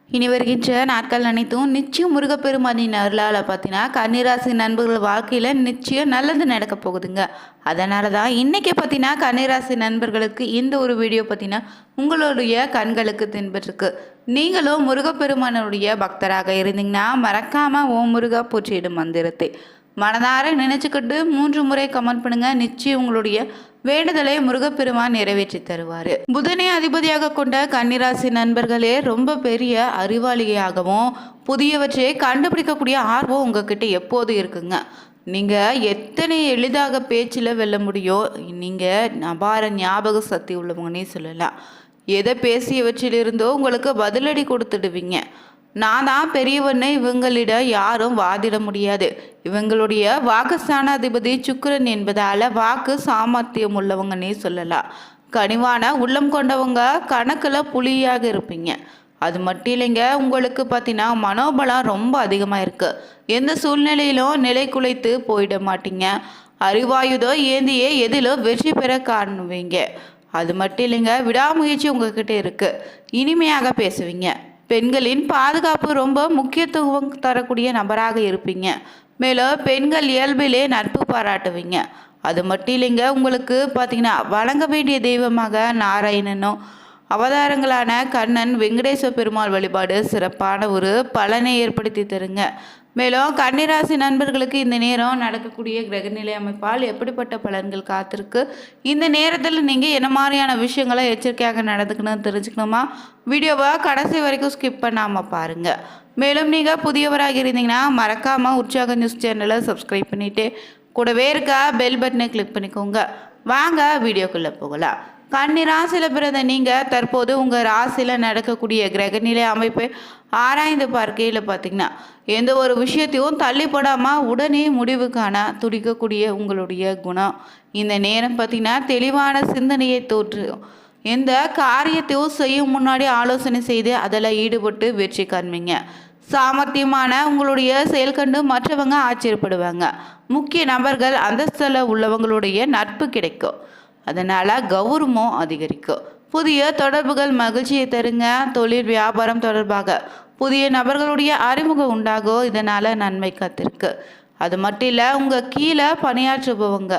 இனி வருகின்ற நாட்கள் அனைத்தும் நிச்சயம் முருகப்பெருமானின் அருளால் பார்த்தீங்கன்னா கன்னிராசி நண்பர்கள் வாழ்க்கையில் நிச்சயம் நல்லது நடக்க போகுதுங்க. அதனால தான் இன்றைக்கி பார்த்தீங்கன்னா கன்னிராசி நண்பர்களுக்கு இந்த ஒரு வீடியோ பார்த்தீங்கன்னா உங்களுடைய கண்களுக்கு தென்பட்டிருக்கு. நீங்களும் முருகப்பெருமானுடைய பக்தராக இருந்தீங்கன்னா மறக்காமல் ஓம் முருகா போற்றிடும் மந்திரத்தை மனதார நினைச்சுக்கிட்டு 3 முறை கமெண்ட் பண்ணுங்க. நிச்சயம் உங்களுடைய வேண்டுதலை முருகப்பெருமான் நிறைவேற்றி தருவார். புதனை அதிபதியாக கொண்ட கன்னிராசி நண்பர்களே ரொம்ப பெரிய அறிவாளியாகவும் புதியவற்றை கண்டுபிடிக்கக்கூடிய ஆர்வம் உங்ககிட்ட எப்போது இருக்குங்க. நீங்கள் எத்தனை எளிதாக பேச்சில் வெல்ல முடியும். நீங்கள் அபார ஞாபக சக்தி உள்ளவங்கன்னே சொல்லலாம். எதை பேசியவற்றிலிருந்தோ உங்களுக்கு பதிலடி கொடுத்துடுவீங்க. நான் தான் பெரியவன்னு இவங்களிடம் யாரும் வாதிட முடியாது. இவங்களுடைய வாக்குஸ்தானாதிபதி சுக்கிரன் என்பதால் வாக்கு சாமர்த்தியம் உள்ளவங்கன்னே சொல்லலாம். கனிவான உள்ளம் கொண்டவங்க, கணக்கில் புலியாக இருப்பீங்க. அது மட்டும் இல்லைங்க, உங்களுக்கு பார்த்தீங்கன்னா மனோபலம் ரொம்ப அதிகமாக இருக்குது. எந்த சூழ்நிலையிலும் நிலை குலைத்து போயிட மாட்டீங்க. அறிவாயுதம் ஏந்தியே எதிலும் வெற்றி பெற காணுவீங்க. அது மட்டும் இல்லைங்க, விடாமுயற்சி உங்ககிட்ட இருக்குது. இனிமையாக பேசுவீங்க. பெண்களின் பாதுகாப்பு ரொம்ப முக்கியத்துவம் தரக்கூடிய நபராக இருப்பீங்க. மேலும் பெண்கள் இயல்பிலே நட்பு பாராட்டுவீங்க. அது மட்டும் இல்லைங்க, உங்களுக்கு பார்த்தீங்கன்னா வணங்க வேண்டிய தெய்வமாக நாராயணனும் அவதாரங்களான கண்ணன், வெங்கடேஸ்வர பெருமாள் வழிபாடு சிறப்பான ஒரு பலனை ஏற்படுத்தி தருங்க. மேலும் கன்னிராசி நண்பர்களுக்கு இந்த நேரம் நடக்கக்கூடிய கிரகநிலை அமைப்பால் எப்படிப்பட்ட பலன்கள் காத்திருக்கு, இந்த நேரத்தில் நீங்கள் என்ன மாதிரியான விஷயங்களை எச்சரிக்கையாக நடந்துக்கணும்னு தெரிஞ்சுக்கணுமா? வீடியோவை கடைசி வரைக்கும் ஸ்கிப் பண்ணாமல் பாருங்கள். மேலும் நீங்கள் புதியவராக இருந்தீங்கன்னா மறக்காமல் உற்சாக நியூஸ் சேனலை சப்ஸ்கிரைப் பண்ணிவிட்டு கூடவே இருக்க பெல் பட்டனை கிளிக் பண்ணிக்கோங்க. வாங்க வீடியோக்குள்ளே போகலாம். கன்னி ராசியில் பிறந்த நீங்கள் தற்போது உங்கள் ராசியில் நடக்கக்கூடிய கிரகநிலை அமைப்பை ஆராய்ந்து பார்க்கையில் பார்த்தீங்கன்னா எந்த ஒரு விஷயத்தையும் தள்ளிப்படாமல் உடனே முடிவு காண துடிக்கக்கூடிய உங்களுடைய குணம் இந்த நேரம் பார்த்தீங்கன்னா தெளிவான சிந்தனையை தோற்று எந்த காரியத்தையும் செய்யும் முன்னாடி ஆலோசனை செய்து அதில் ஈடுபட்டு வெற்றி காண்பீங்க. சாமர்த்தியமான உங்களுடைய செயல் கண்டு மற்றவங்க ஆச்சரியப்படுவாங்க. முக்கிய நபர்கள் அந்தஸ்தில் உள்ளவங்களுடைய நட்பு கிடைக்கும். அதனால் கௌரவமும் அதிகரிக்கும். புதிய தொடர்புகள் மகிழ்ச்சியை தருங்க. தொழில் வியாபாரம் தொடர்பாக புதிய நபர்களுடைய அறிமுகம் உண்டாகும். இதனால் நன்மை காத்திருக்கு. அது மட்டும் இல்லை, உங்கள் கீழே பணியாற்றுபவங்க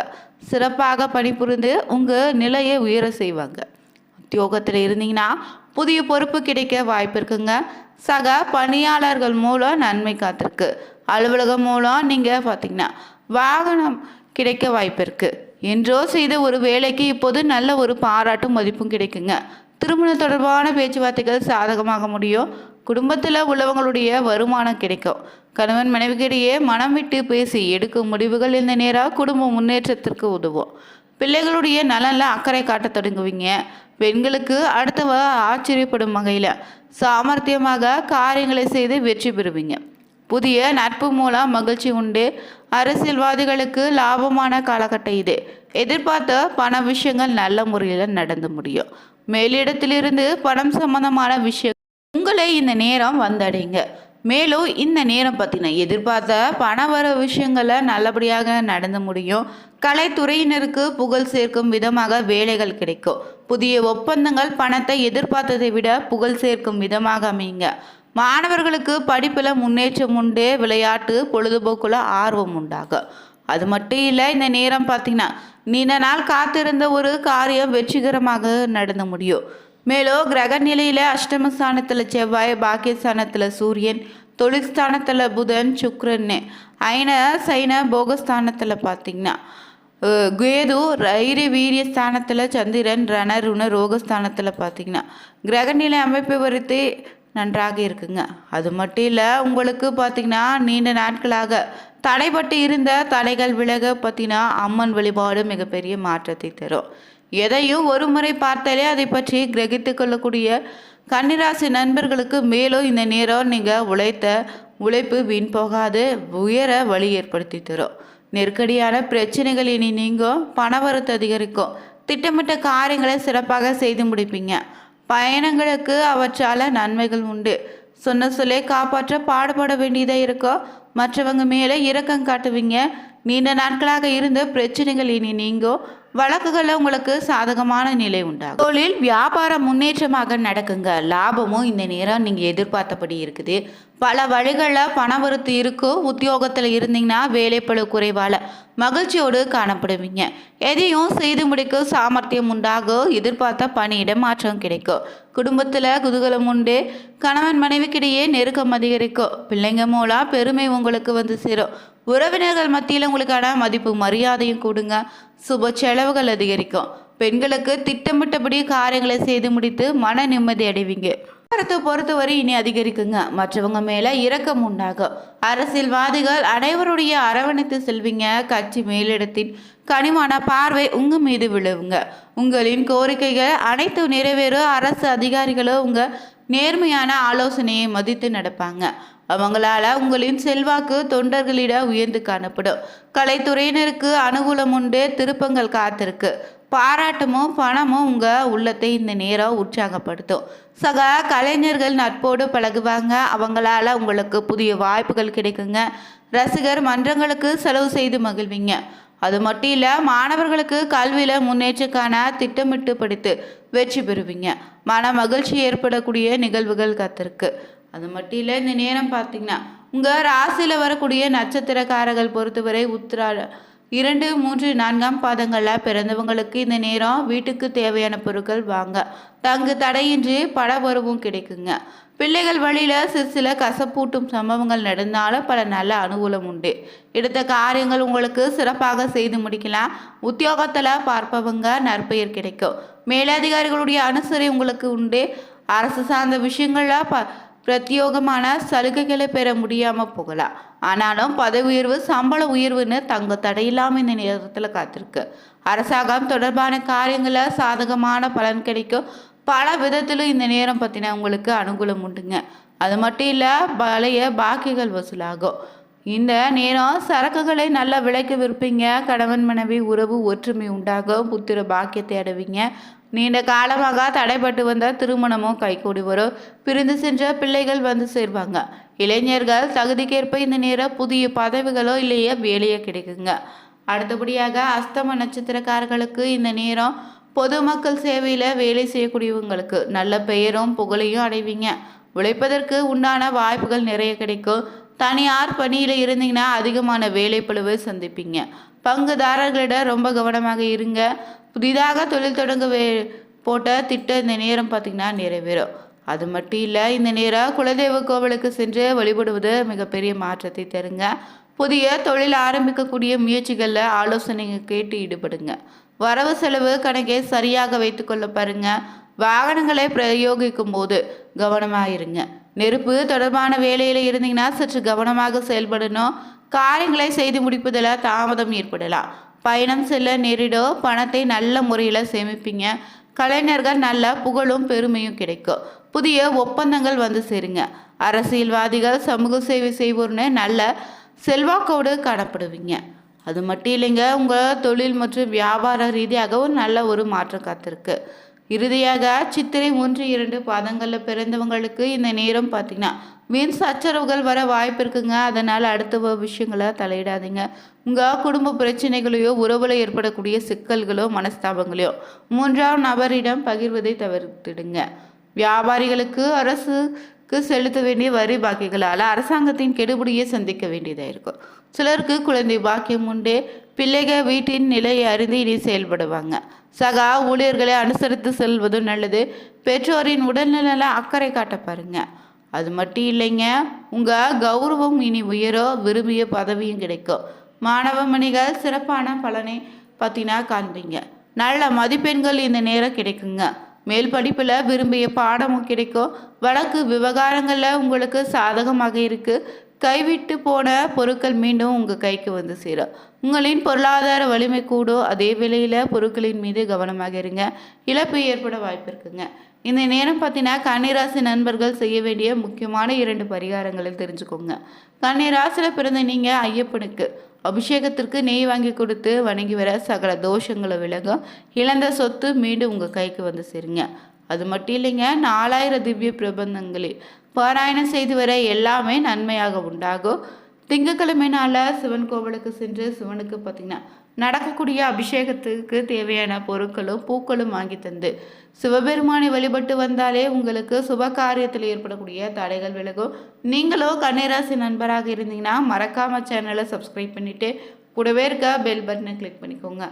சிறப்பாக பணிபுரிந்து உங்கள் நிலையை உயர செய்வாங்க. உத்தியோகத்தில் இருந்தீங்கன்னா புதிய பொறுப்பு கிடைக்க வாய்ப்பு இருக்குங்க. சக பணியாளர்கள் மூலம் நன்மை காத்திருக்கு. அலுவலகம் மூலம் நீங்கள் பார்த்தீங்கன்னா வாகனம் கிடைக்க வாய்ப்பு இருக்குது. என்றோ செய்த ஒரு வேலைக்கு இப்போது நல்ல ஒரு பாராட்டும் மதிப்பும் கிடைக்குங்க. திருமணம் தொடர்பான பேச்சுவார்த்தைகள் சாதகமாக முடியும். குடும்பத்தில் உள்ளவங்களுடைய வருமானம் கிடைக்கும். கணவன் மனைவிக்கிடையே மனம் விட்டு பேசி எடுக்கும் முடிவுகள் இந்த நேரம் குடும்ப முன்னேற்றத்திற்கு உதவும். பிள்ளைகளுடைய நலனில் அக்கறை காட்ட தொடங்குவீங்க. பெண்களுக்கு அடுத்தவ ஆச்சரியப்படும் வகையில் சாமர்த்தியமாக காரியங்களை செய்து வெற்றி பெறுவீங்க. புதிய நட்பு மூலம் மகிழ்ச்சி உண்டு. அரசியல்வாதிகளுக்கு லாபமான காலகட்டம் இது. எதிர்பார்த்த பண விஷயங்கள் நல்ல முறையில் நடந்து முடியும். மேலிடத்திலிருந்து பணம் சம்பந்தமான விஷயம் உங்களை இந்த நேரம் வந்தடைங்க. மேலும் இந்த நேரம் பார்த்தீங்கன்னா எதிர்பார்த்த பண வர விஷயங்களை நல்லபடியாக நடந்து முடியும். கலைத்துறையினருக்கு புகழ் சேர்க்கும் விதமாக வேலைகள் கிடைக்கும். புதிய ஒப்பந்தங்கள் பணத்தை எதிர்பார்த்ததை விட புகழ் சேர்க்கும் விதமாக அமைங்க. மாணவர்களுக்கு படிப்பில் முன்னேற்றம் உண்டு. விளையாட்டு பொழுதுபோக்குல ஆர்வம் உண்டாகும். அது மட்டும் இல்லை, இந்த நேரம் பார்த்தீங்கன்னா நீண்ட நாள் காத்திருந்த ஒரு காரியம் வெற்றிகரமாக நடந்து முடியும். மேலும் கிரக நிலையில் அஷ்டமஸ்தானத்தில் செவ்வாய், பாக்கியஸ்தானத்தில் சூரியன், தொழில் ஸ்தானத்தில் புதன், சுக்கிரன், ஐன சைன போகஸ்தானத்தில் பார்த்தீங்கன்னா கேது, ரைரி வீரிய ஸ்தானத்தில் சந்திரன், ரணருண ரோகஸ்தானத்தில் பார்த்தீங்கன்னா கிரகநிலை அமைப்பை வரித்து நன்றாக இருக்குங்க. அது மட்டும் இல்லை, உங்களுக்கு பார்த்திங்கன்னா நீண்ட நாட்களாக தடைப்பட்டு இருந்த தடைகள் விலக பார்த்தீங்கன்னா அம்மன் வழிபாடு மிகப்பெரிய மாற்றத்தை தரும். எதையும் ஒரு முறை பார்த்தாலே அதை பற்றி கிரகித்து கொள்ளக்கூடிய கன்னிராசி நண்பர்களுக்கு மேலும் இந்த நேரம் நீங்கள் உழைத்த உழைப்பு வீண் போகாது உயர வழி ஏற்படுத்தி தரும். நெருக்கடியான பிரச்சனைகள் இனி நீங்கும். பணவரத்து அதிகரிக்கும். திட்டமிட்ட காரியங்களை சிறப்பாக செய்து முடிப்பீங்க. பயணங்களுக்கு அவற்றால் நன்மைகள் உண்டு. சொன்ன சொல்லை காப்பாற்ற பாடுபட வேண்டியதாக இருக்கும். மற்றவங்க மேலே இரக்கம் காட்டுவீங்க. நீண்ட நாட்களாக இருந்த பிரச்சனைகள் இனி நீங்கும். வழக்குகளில் உங்களுக்கு சாதகமான நிலை உண்டாகும். தொழில் வியாபாரம் முன்னேற்றமாக நடக்குங்க. லாபமும் இந்த நேரம் நீங்கள் எதிர்பார்த்தபடி இருக்குது. பல வழிகளில் பணவரத்து இருக்கும். உத்தியோகத்தில் இருந்தீங்கன்னா வேலைப்பளு குறைவால் மகிழ்ச்சியோடு காணப்படுவீங்க. எதையும் செய்து முடிக்க சாமர்த்தியம் உண்டாகும். எதிர்பார்த்த பணியிட மாற்றம் கிடைக்கும். குடும்பத்தில் குதூகலம் உண்டு. கணவன் மனைவிக்கிடையே நெருக்கம் அதிகரிக்கும். பிள்ளைங்க மூலம் பெருமை உங்களுக்கு வந்து சேரும். உறவினர்கள் மத்தியில் உங்களுக்கான மதிப்பு மரியாதையும் கொடுங்க. சுப செலவுகள் அதிகரிக்கும். பெண்களுக்கு திட்டமிட்டபடி காரியங்களை செய்து முடித்து மன நிம்மதி அடைவீங்க. பொறுத்தவரை இனி அதிகரிக்குங்க. மற்றவங்க மேல இரக்கம் உண்டாகும். அரசியல்வாதிகள் அனைவருடைய அரவணைத்து செல்வீங்க. கட்சி மேலிடத்தின் கனிவான பார்வை உங்க மீது விழுவுங்க. உங்களின் கோரிக்கைகள் அனைத்து நிறைவேறும். அரசு அதிகாரிகளும் உங்க நேர்மையான ஆலோசனையை மதித்து நடப்பாங்க. அவங்களால உங்களின் செல்வாக்கு தொண்டர்களிடம் உயர்ந்து காணப்படும். கலைத்துறையினருக்கு அனுகூலம் உண்டு. திருப்பங்கள் காத்திருக்கு. பாராட்டமும் பணமும் உங்க உள்ளத்தை இந்த நேரம் உற்சாகப்படுத்தும். சக கலைஞர்கள் நட்போடு பழகுவாங்க. அவங்களால உங்களுக்கு புதிய வாய்ப்புகள் கிடைக்குங்க. ரசிகர் மன்றங்களுக்கு செலவு செய்து மகிழ்வீங்க. அது மட்டும் இல்லை, மாணவர்களுக்கு கல்வியில் முன்னேற்றக்கான திட்டமிட்டு படித்து வெற்றி பெறுவீங்க. மன மகிழ்ச்சி ஏற்படக்கூடிய நிகழ்வுகள் காத்திருக்கு. அது மட்டும் இல்லை, இந்த நேரம் பார்த்தீங்கன்னா உங்கள் ராசியில் வரக்கூடிய நட்சத்திரக்காரர்கள் பொறுத்தவரை உத்திராட 2, 3, 4ஆம் பாதங்களில் பிறந்தவங்களுக்கு இந்த நேரம் வீட்டுக்கு தேவையான பொருட்கள் வாங்க தங்கு தடையின்றி பணவரவும் கிடைக்குங்க. பிள்ளைகள் வழியில் சில கசப்பூட்டும் சம்பவங்கள் நடந்தாலும் பல நல்ல அனுகூலம் உண்டு. எடுத்த காரியங்கள் உங்களுக்கு சிறப்பாக செய்து முடிக்கலாம். உத்தியோகத்தில் பார்ப்பவங்க நற்பெயர் கிடைக்கும். மேலதிகாரிகளுடைய அனுசரி உங்களுக்கு உண்டு. அரசு சார்ந்த விஷயங்களில் பிரத்யோகமான சலுகைகளை பெற முடியாமல் போகலாம். ஆனாலும் பதவி உயர்வு சம்பள உயர்வுன்னு தங்க தடையில்லாமல் இந்த நேரத்தில் காத்திருக்கு. அரசாங்கம் தொடர்பான காரியங்களில் சாதகமான பலன் கிடைக்கும். பல விதத்திலும் இந்த நேரம் பற்றின உங்களுக்கு அனுகூலம் உண்டுங்க. அது மட்டும் இல்லை, பழைய பாக்கிகள் வசூலாகும். இந்த நேரம் சரக்குகளை நல்ல விலைக்கு விற்பீங்க. கணவன் மனைவி உறவு ஒற்றுமை உண்டாகும். புத்திர பாக்கியத்தை அடைவீங்க. நீண்ட காலமாக தடைப்பட்டு வந்த திருமணமும் கைகூடி வரும். பிரிந்து சென்ற பிள்ளைகள் வந்து சேர்வாங்க. இளைஞர்கள் தகுதிக்கேற்ப இந்த நேரம் புதிய பதவிகளோ இல்லையே வேலையோ கிடைக்குங்க. அடுத்தபடியாக அஸ்தம நட்சத்திரக்காரர்களுக்கு இந்த நேரம் பொதுமக்கள் சேவையில் வேலை செய்யக்கூடியவங்களுக்கு நல்ல பெயரும் புகழையும் அடைவீங்க. உழைப்பதற்கு உண்டான வாய்ப்புகள் நிறைய கிடைக்கும். தனியார் பணியில் இருந்தீங்கன்னா அதிகமான வேலைப்பளுவை சந்திப்பீங்க. பங்குதாரர்களிடம் ரொம்ப கவனமாக இருங்க. புதிதாக தொழில் தொடங்க போட்ட திட்டம் இந்த நேரம் பார்த்திங்கன்னா நிறைவேறும். அது மட்டும் இல்லை, இந்த நேரம் குலதெய்வ கோவிலுக்கு சென்று வழிபடுவது மிகப்பெரிய மாற்றத்தை தருங்க. புதிய தொழில் ஆரம்பிக்கக்கூடிய முயற்சிகளில் ஆலோசனைகள் கேட்டு ஈடுபடுங்க. வரவு செலவு கணக்கை சரியாக வைத்துக்கொள்ள பாருங்க. வாகனங்களை பிரயோகிக்கும் போது கவனமாக இருங்க. நெருப்பு தொடர்பான வேலையில் இருந்தீங்கன்னா சற்று கவனமாக செயல்படணும். காரியங்களை செய்து முடிப்பதில் தாமதம் ஏற்படலாம். பயணம் செல்ல நேரிடும். பணத்தை நல்ல முறையில் சேமிப்பீங்க. கலைஞர்கள் நல்ல புகழும் பெருமையும் கிடைக்கும். புதிய ஒப்பந்தங்கள் வந்து சேருங்க. அரசியல்வாதிகள் சமூக சேவை செய்வோர்னு நல்ல செல்வாக்கோடு காணப்படுவீங்க. அது மட்டும் இல்லைங்க, உங்கள் தொழில் மற்றும் வியாபார ரீதியாகவும் நல்ல ஒரு மாற்றம் காத்திருக்கு. இறுதியாக சித்திரை 1, 2 பாதங்களில் பிறந்தவங்களுக்கு இந்த நேரம் பார்த்திங்கன்னா வீண் சச்சரவுகள் வர வாய்ப்பு இருக்குங்க. அதனால் அடுத்த விஷயங்களை தலையிடாதீங்க. உங்கள் குடும்ப பிரச்சனைகளையோ உறவில் ஏற்படக்கூடிய சிக்கல்களோ மனஸ்தாபங்களையோ 3ஆம் நபரிடம் பகிர்வதை தவிர்த்திடுங்க. வியாபாரிகளுக்கு அரசுக்கு செலுத்த வேண்டிய வரி பாக்கிகளால் அரசாங்கத்தின் கெடுபிடியை சந்திக்க வேண்டியதாக இருக்கும். சிலருக்கு குழந்தை பாக்கியம் உண்டு. பிள்ளைகள் வீட்டின் நிலையை அறிந்து இனி செயல்படுவாங்க. சக ஊழியர்களை அனுசரித்து செல்வதும் நல்லது. பெற்றோரின் உடல்நல அக்கறை காட்ட பாருங்க. அது மட்டும் இல்லைங்க, உங்கள் கௌரவம் இனி உயரோ, விரும்பிய பதவியும் கிடைக்கும். மாணவ மணிகள் சிறப்பான பலனை பற்றினா காண்பீங்க. நல்ல மதிப்பெண்கள் இந்த நேரம் கிடைக்குங்க. மேல் படிப்பில் விரும்பிய பாடமும் கிடைக்கும். வழக்கு விவகாரங்களில் உங்களுக்கு சாதகமாக இருக்குது. கைவிட்டு போன பொருட்கள் மீண்டும் உங்கள் கைக்கு வந்து சேரும். உங்களின் பொருளாதார வலிமை கூடும். அதே வேளையில் பொருட்களின் மீது கவனமாக இருங்க. இழப்பு ஏற்பட வாய்ப்பு இருக்குங்க. இந்த நேரம் பார்த்தீங்கன்னா கன்னிராசி நண்பர்கள் செய்ய வேண்டிய முக்கியமான 2 பரிகாரங்களை தெரிஞ்சுக்கோங்க. கன்னிராசியில் பிறந்த நீங்கள் ஐயப்பனுக்கு அபிஷேகத்திற்கு நெய் வாங்கி கொடுத்து வணங்கி வர சகல தோஷங்களை விலகும். இழந்த சொத்து மீண்டும் உங்கள் கைக்கு வந்து சேருங்க. அது மட்டும் இல்லைங்க, 4000 திவ்ய பிரபந்தங்களில் பாராயணம் செய்து வர எல்லாமே நன்மையாக உண்டாகும். திங்கக்கிழமை நாளில் சிவன் கோவிலுக்கு சென்று சிவனுக்கு பார்த்திங்கன்னா நடக்கக்கூடிய அபிஷேகத்துக்கு தேவையான பொருட்களும் பூக்களும் வாங்கி தந்து சிவபெருமானை வழிபட்டு வந்தாலே உங்களுக்கு சுப காரியத்தில் ஏற்படக்கூடிய தடைகள் விலகும். நீங்களும் கன்னிராசி நண்பராக இருந்தீங்கன்னா மறக்காம சேனலை சப்ஸ்கிரைப் பண்ணிட்டு கூடவே இருக்க பெல் பட்டனை கிளிக் பண்ணிக்கோங்க.